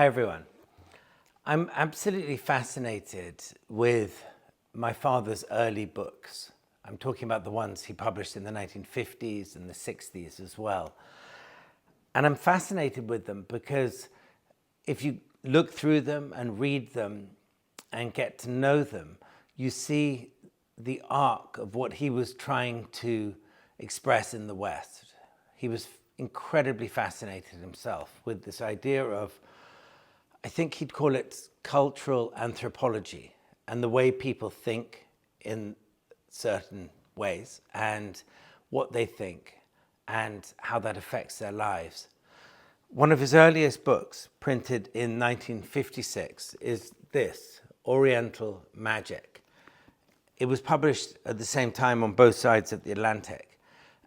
Hi everyone. I'm absolutely fascinated with my father's early books. I'm talking about the ones he published in the 1950s and the 60s as well. And I'm fascinated with them because if you look through them and read them and get to know them, you see the arc of what he was trying to express in the West. He was incredibly fascinated himself with this idea of, I think he'd call it cultural anthropology, and the way people think in certain ways and what they think and how that affects their lives. One of his earliest books, printed in 1956, is this, Oriental Magic. It was published at the same time on both sides of the Atlantic,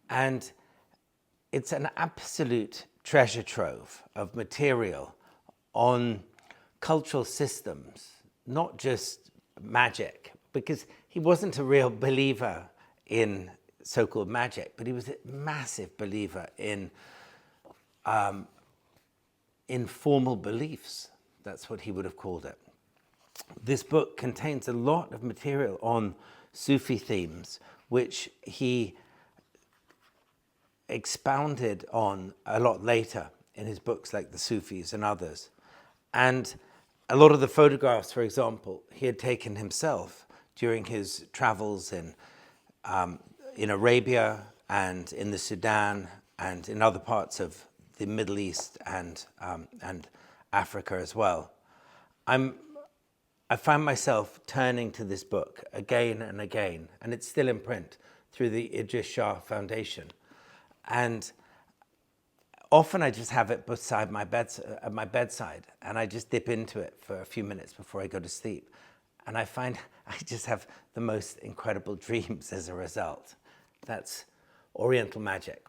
and it's an absolute treasure trove of material on cultural systems, not just magic, because he wasn't a real believer in so-called magic, but he was a massive believer in informal beliefs. That's what he would have called it. This book contains a lot of material on Sufi themes, which he expounded on a lot later in his books like The Sufis and others. And a lot of the photographs, for example, he had taken himself during his travels in Arabia and in the Sudan and in other parts of the Middle East and Africa as well. I find myself turning to this book again and again, and it's still in print through the Idries Shah Foundation. And often I just have it beside my at my bedside, and I just dip into it for a few minutes before I go to sleep. And I find I just have the most incredible dreams as a result. That's Oriental Magic.